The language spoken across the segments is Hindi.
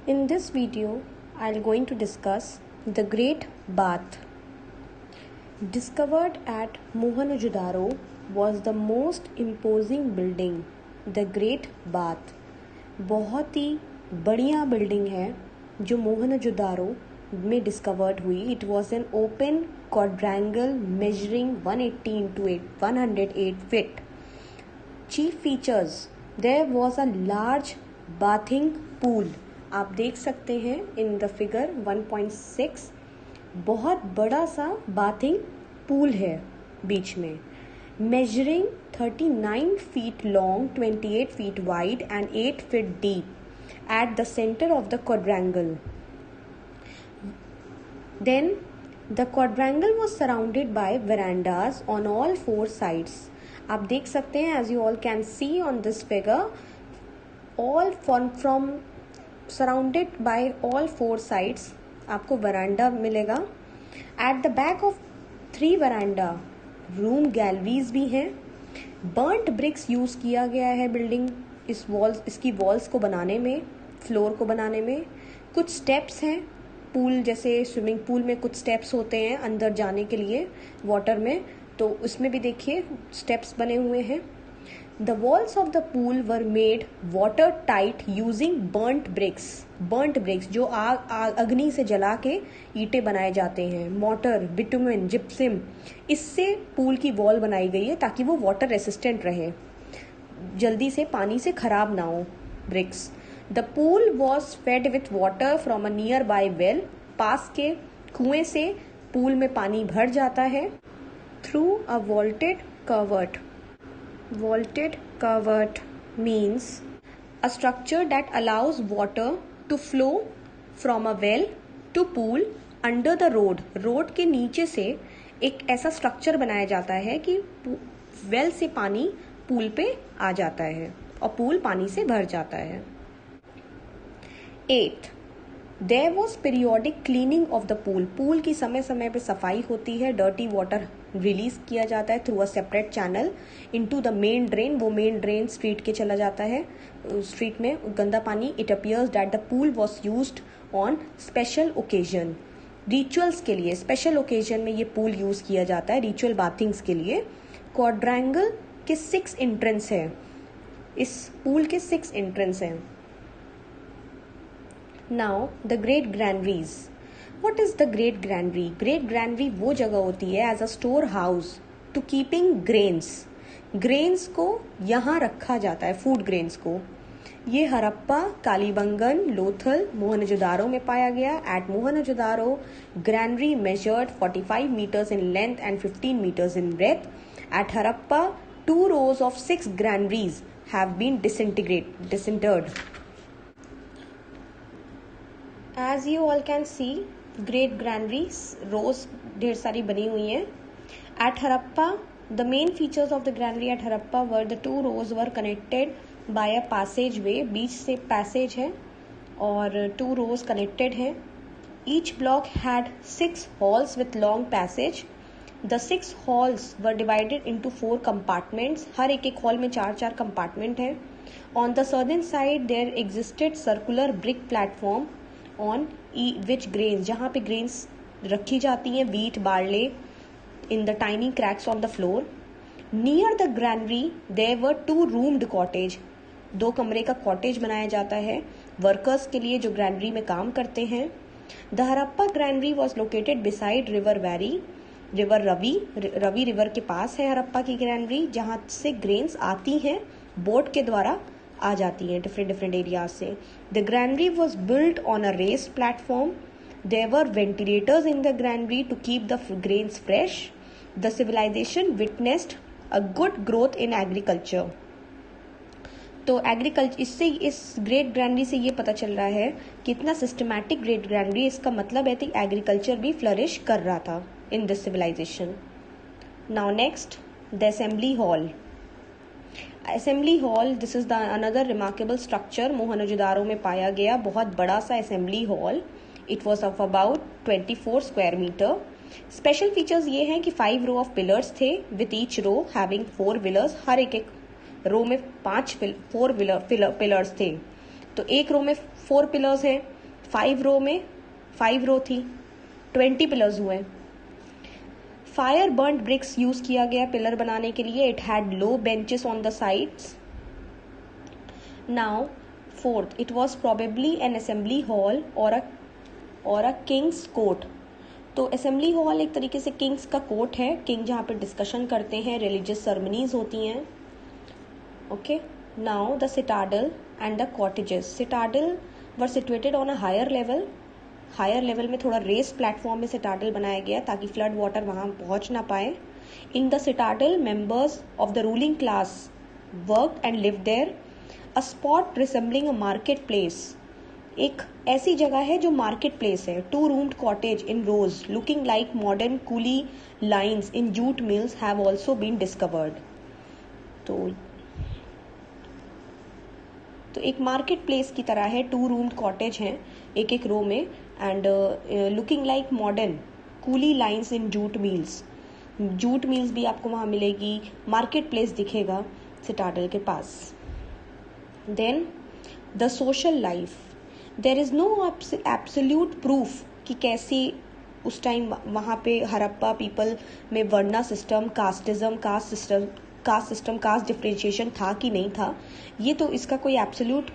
In this video, I'm going to discuss the Great Bath. Discovered at Mohenjo-daro was the most imposing building, the Great Bath. बहुत ही बढ़िया बिल्डिंग है जो मोहनजोदारो में डिस्कवर्ड हुई. It was an open quadrangle measuring 180 into 108 feet. Chief features: there was a large bathing pool. आप देख सकते हैं इन द फिगर 1.6 बहुत बड़ा सा बाथिंग पूल है बीच में. measuring 39 feet long, 28 feet wide and 8 feet deep at the center of the quadrangle. Then the quadrangle was surrounded by verandas on all four sides. आप देख सकते हैं, as you all can see on this figure, all from surrounded by all four sides आपको वरांडा मिलेगा. At the back of 3 veranda room galleries भी हैं. बर्न्ट ब्रिक्स यूज़ किया गया है बिल्डिंग इसकी वॉल्स को बनाने में, फ्लोर को बनाने में. कुछ स्टेप्स हैं पूल जैसे स्विमिंग पूल में कुछ स्टेप्स होते हैं अंदर जाने के लिए वाटर में, तो उसमें भी देखिए स्टेप्स बने हुए हैं. The walls of the pool were made water tight using burnt bricks जो अग्नि से जला के ईंटें बनाए जाते हैं. मोटर, बिटुमेन, जिप्सम, इससे पूल की वॉल बनाई गई है ताकि वो वाटर रेसिस्टेंट रहे, जल्दी से पानी से खराब ना हो bricks. The pool was fed with water from a nearby well. पास के कुएं से पूल में पानी भर जाता है. Through a vaulted covert means a structure that allows water to flow from a well to pool under the road. Road के नीचे से एक ऐसा स्ट्रक्चर बनाया जाता है कि वेल से पानी पूल पे आ जाता है और पूल पानी से भर जाता है. 8. There was periodic cleaning of the pool. Pool की समय समय पे सफाई होती है. डर्टी वाटर रिलीज किया जाता है through a separate channel into the main drain. वो मेन ड्रेन स्ट्रीट के चला जाता है, स्ट्रीट में गंदा पानी. It appears that the pool was used on special occasion. Rituals के लिए स्पेशल ओकेजन में ये पूल यूज किया जाता है, रिचुअल बाथिंग्स के लिए. क्वाड्रेंगल के 6 एंट्रेंस है, इस पूल के 6 एंट्रेंस हैं. Now the great granaries. What is the great granary? Great granary वो जगह होती है as a store house to keeping grains को यहाँ रखा जाता है, फूड ग्रेन्स को. ये हरप्पा, कालीबंगन, लोथल, मोहनजोदारो में पाया गया. At Mohenjodaro granary measured 45 meters in length and 15 meters in breadth. At Harappa 2 rows of 6 granaries have been disinterred. As you all can see, great granary rows ढेर सारी बनी हुई हैं. At Harappa the main features of the granary at Harappa were the 2 rows were connected by a passage way. बीच से पैसेज है और 2 rows कनेक्टेड हैं. Each block had 6 halls with long passage. The 6 halls were divided into 4 compartments. हर एक हॉल में 4 कंपार्टमेंट हैं. On the southern side there existed circular brick platform on which grains, जहाँ पे ग्रेन्स रखी जाती हैं, wheat, barley, in the tiny cracks on the floor. Near the granary there were 2 roomed cottage. 2 कमरे का कॉटेज बनाया जाता है वर्कर्स के लिए जो ग्रैनरी में काम करते हैं. The Harappa granary was located beside river Ravi river के पास है हरप्पा की ग्रैनरी, जहाँ से ग्रेन्स आती हैं बोट के द्वारा आ जाती हैं डिफरेंट एरियाज से. The granary was built on a raised platform. There were ventilators in the granary to keep the grains fresh. The civilization witnessed a good growth in agriculture. तो एग्रीकल्चर इससे इस ग्रेट ग्रैनरी से ये पता चल रहा है कि इतना सिस्टमैटिक ग्रेट ग्रैनरी, इसका मतलब है कि एग्रीकल्चर भी फ्लरिश कर रहा था in this civilization. Now next the assembly hall. Assembly hall, this is the another remarkable structure Mohenjodaro में पाया गया. बहुत बड़ा सा assembly hall. It was of about 24 square meter. Special features ये हैं कि 5 row ऑफ पिलर्स थे with each row having 4 pillars. हर एक रो में 4 पिलर्स थे. तो एक रो में 4 पिलर्स हैं फाइव रो थी, 20 पिलर्स हुए। फायर बर्न्ड ब्रिक्स यूज किया गया पिलर बनाने के लिए। It had low benches on the sides. Now fourth, it was probably N assembly hall और अ किंग्स कोर्ट। तो असेंबली हॉल एक तरीके से किंग्स का कोर्ट है, किंग जहाँ पे डिस्कशन करते हैं, रिलीजियस सेरेमनीज होती हैं। Okay, now the citadel and the cottages. Citadel were situated on a higher level में थोड़ा रेस प्लेटफॉर्म में सिटाडल बनाया गया ताकि फ्लड वाटर वहाँ पहुँच ना पाए। In the citadel members of the ruling class worked and lived there. A spot resembling a market place, एक ऐसी जगह है जो मार्केट प्लेस है। 2 roomed cottage in rows looking like modern coolie lines in jute mills have also been discovered. तो एक मार्केट प्लेस की तरह है, 2 रूम्ड कॉटेज हैं एक रो में, and looking like modern coolie lines in jute mills भी आपको वहाँ मिलेगी। मार्केट प्लेस दिखेगा सिटाडल के पास। Then the social life, there is no absolute proof कि कैसी उस टाइम वहाँ पे हड़प्पा पीपल में वर्ना सिस्टम, कास्ट डिफ्रेंशिएशन था कि नहीं था, ये तो इसका कोई एब्सोल्यूट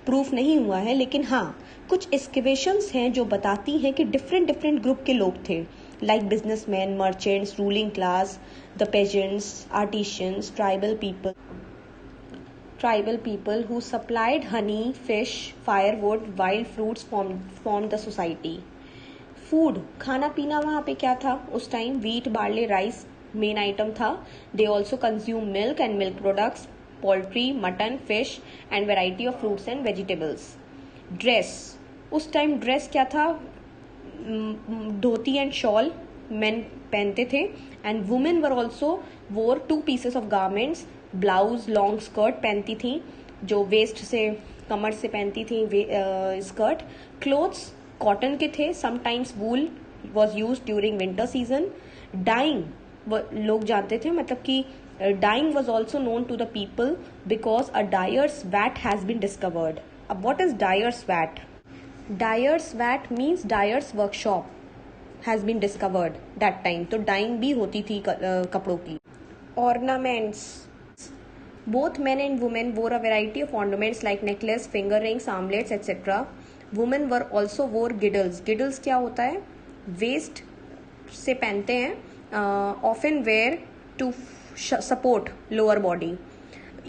प्रूफ नहीं हुआ है। लेकिन हाँ, कुछ एक्सकेवेशंस हैं जो बताती हैं कि डिफरेंट ग्रुप के लोग थे, like businessman, merchants, ruling class, the pageants, artisans, tribal people who supplied honey, fish, firewood, wild fruits formed the society. Food, खाना पीना वहाँ पे क्या था उस time? Wheat, barley, rice main item था। They also consume milk and milk products, poultry, mutton, fish and variety of fruits and vegetables. Dress, उस टाइम ड्रेस क्या था? धोती एंड शॉल मेन पहनते थे, एंड वुमेन वर ऑल्सो वोर 2 pieces of garments, blouse, long skirt पहनती थी जो वेस्ट से, कमर से पहनती थी स्कर्ट। क्लोथ्स कॉटन के थे, sometimes wool was use during winter season. Dyeing, लोग जानते थे, मतलब कि dyeing was also known to the people because a dyer's vat has been discovered. अब what is dyer's vat? Dyer's vat means dyer's workshop has been discovered that time. तो डाइंग भी होती थी कपड़ों की। Ornaments, both men and women wore a variety of ornaments like necklace, finger rings, armlets, etc. Women were also wore girdles. Girdles क्या होता है? वेस्ट से पहनते हैं, often wear to support lower body.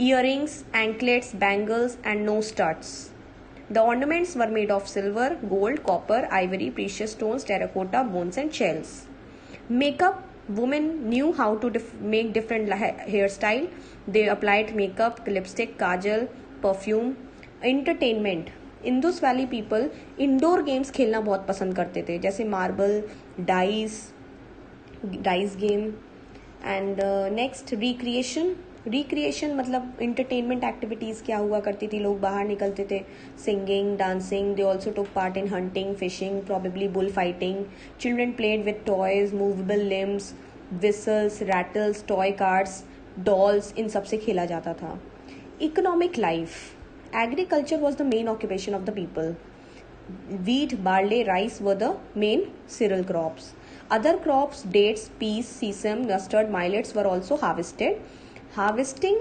Earrings, anklets, bangles and nose studs. The ornaments were made of silver, gold, copper, ivory, precious stones, terracotta, bones and shells. Makeup, women knew how to make different hairstyle. They applied makeup, lipstick, kajal, perfume. Entertainment, Indus valley people indoor games खेलना बहुत पसंद करते थे, जैसे marble, dice game. And next recreation मतलब इंटरटेनमेंट एक्टिविटीज़ क्या हुआ करती थी? लोग बाहर निकलते थे, singing, dancing. They also took part in hunting, fishing, probably bull fighting. Children played with toys, movable limbs, whistles, rattles, toy carts, dolls, इन सब से खेला जाता था। Economic life, agriculture was the main occupation of the people. Wheat, barley, rice were the main cereal crops. Other crops, dates, peas, sesame, mustard, millets were also harvested. Harvesting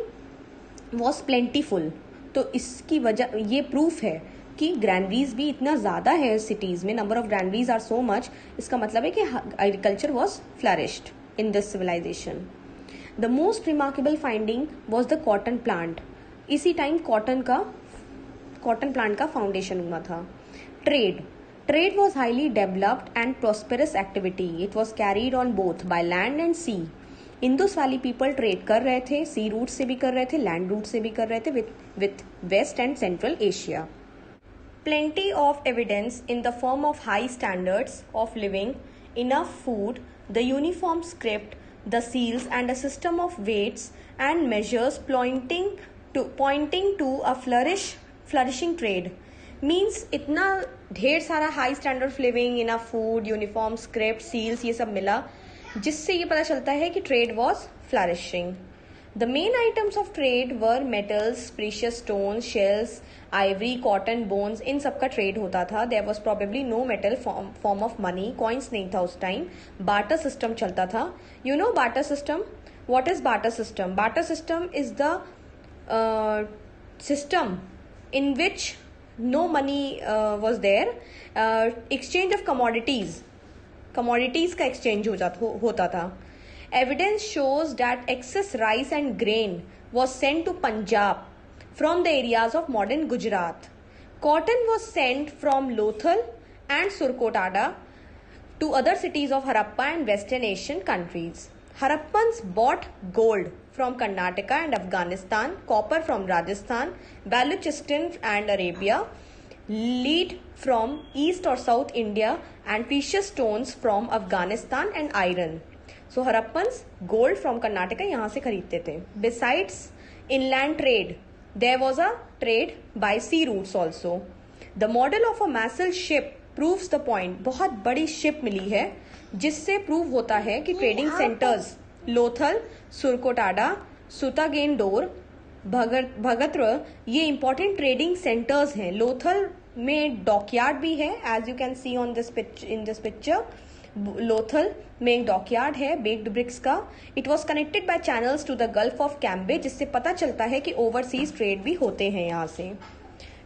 was plentiful. तो इसकी वजह ये प्रूफ है कि ग्रैनरीज भी इतना ज़्यादा है सिटीज़ में, number of granaries are so much. इसका मतलब है कि agriculture was flourished in this civilization. The most remarkable finding was the cotton plant. इसी टाइम कॉटन प्लांट का फाउंडेशन हुआ था. Trade was highly developed and prosperous activity. It was carried on both by land and sea. Indus valley people trade कर रहे थे, सी रूट से भी कर रहे थे, लैंड रूट से भी कर रहे थे with west and central Asia. Plenty of evidence in the form of high standards of living, enough food, the uniform script, the seals and a system of weights and measures pointing to a flourishing trade. Means इतना ढेर सारा high standard of living, enough food, uniform, script, seals, ये सब मिला, जिससे ये पता चलता है कि trade was flourishing. The main items of trade were metals, precious stones, shells, ivory, cotton, bones. इन सब का ट्रेड होता था. There was probably no metal form of money. Coins नहीं था उस टाइम. Barter system चलता था. You know barter system? What is barter system? Barter system is the system in which no money was there. Exchange of commodities. Commodities का exchange होता था. Evidence shows that excess rice and grain was sent to Punjab from the areas of modern Gujarat. Cotton was sent from Lothal and Surkotada to other cities of Harappa and Western Asian countries. Harappans bought gold from Karnataka and Afghanistan, copper from Rajasthan, Baluchistan and Arabia, lead from East or South India, and precious stones from Afghanistan and iron. So Harappans gold from Karnataka यहाँ से खरीदते थे. Besides inland trade, there was a trade by sea routes also. The model of a massive ship proves the point. बहुत बड़ी ship मिली है जिससे प्रूव होता है कि ट्रेडिंग सेंटर्स लोथल, सुरकोटाडा, सुतागेंडोर, भगत्र ये इंपॉर्टेंट ट्रेडिंग सेंटर्स हैं. लोथल में डॉकयार्ड भी है, as you can see on this in this picture. Lothal में एक डॉकयार्ड है बेक्ड ब्रिक्स का. It was connected by channels to the Gulf of Cambay, जिससे पता चलता है कि ओवरसीज ट्रेड भी होते हैं यहाँ से.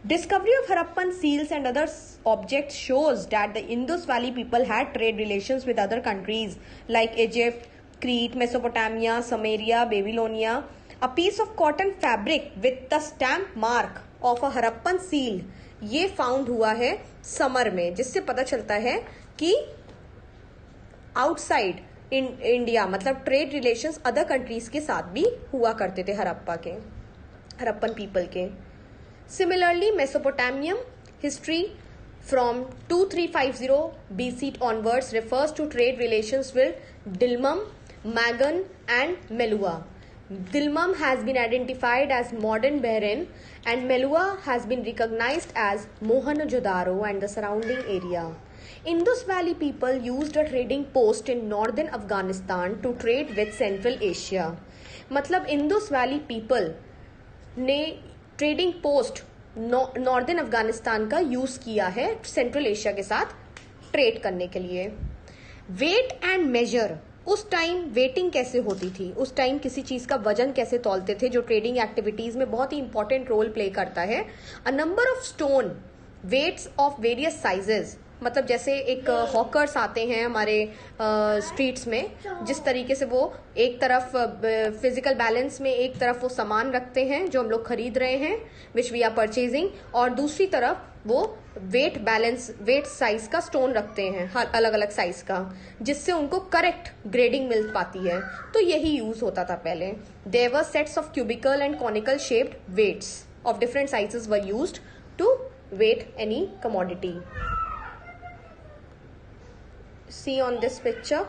Discovery of Harappan seals and other objects shows that the Indus Valley people had trade relations with other countries like Egypt, Crete, Mesopotamia, Samaria, Babylonia. A piece of cotton fabric with the stamp mark of a Harappan seal ये फाउंड हुआ है समर में, जिससे पता चलता है कि आउटसाइड इंडिया मतलब ट्रेड रिलेशंस अदर कंट्रीज के साथ भी हुआ करते थे हरप्पन पीपल के. Similarly, Mesopotamian history from 2350 BC onwards refers to trade relations with Dilmun, Magan and Meluhha. Dilmun has been identified as modern Bahrain and Meluhha has been recognized as Mohenjo-daro and the surrounding area. Indus Valley people used a trading post in northern Afghanistan to trade with Central Asia. मतलब Indus Valley people ने ट्रेडिंग पोस्ट नॉर्दर्न अफगानिस्तान का यूज किया है सेंट्रल एशिया के साथ ट्रेड करने के लिए. वेट एंड मेजर, उस टाइम वेटिंग कैसे होती थी, उस टाइम किसी चीज का वजन कैसे तौलते थे, जो ट्रेडिंग एक्टिविटीज में बहुत ही इंपॉर्टेंट रोल प्ले करता है. A number of stone weights of various sizes, मतलब जैसे एक हॉकर्स आते हैं हमारे स्ट्रीट्स में, जिस तरीके से वो एक तरफ फिजिकल बैलेंस में एक तरफ वो सामान रखते हैं जो हम लोग खरीद रहे हैं विच वी आर परचेजिंग, और दूसरी तरफ वो वेट बैलेंस वेट साइज का स्टोन रखते हैं हर अलग अलग साइज का, जिससे उनको करेक्ट ग्रेडिंग मिल पाती है. तो यही यूज होता था पहले. There were sets of cubical and conical shaped weights of different sizes were used to weigh any commodity. See on this picture,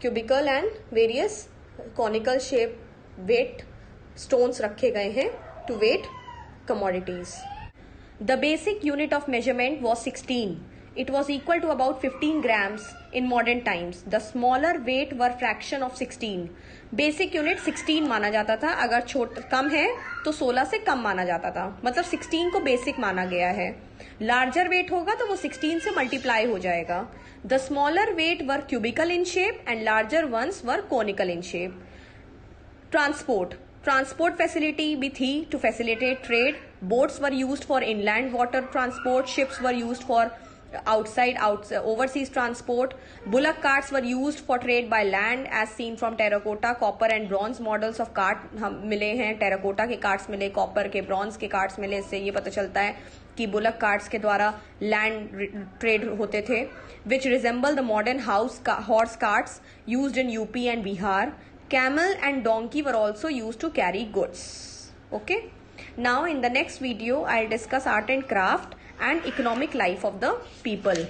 cubical and various conical shape weight stones रखे गए हैं to weight commodities. The basic unit of measurement was 16. It was equal to about 15 grams in modern times. The smaller weight were fraction of 16. Basic unit 16 माना जाता था, अगर कम है तो 16 से कम माना जाता था, मतलब 16 को बेसिक माना गया है. लार्जर वेट होगा तो वो 16 से मल्टीप्लाई हो जाएगा. The smaller weight were cubical in shape and larger ones were conical in shape. Transport facility भी थी to facilitate trade. Boats were used for inland water transport. Ships were used for overseas transport. Bullock carts were used for trade by land as seen from terracotta, copper and bronze models of cart हम मिले हैं. टेराकोटा के कार्ट्स मिले, कॉपर के, ब्रॉन्ज के कार्ट्स मिले. इससे ये पता चलता है कि बुलक कार्ट्स के द्वारा लैंड ट्रेड होते थे. Which resemble the modern horse carts used in UP and Bihar. Camel and donkey were also used to carry goods. Okay. Now in the next video I'll discuss art and craft and economic life of the people.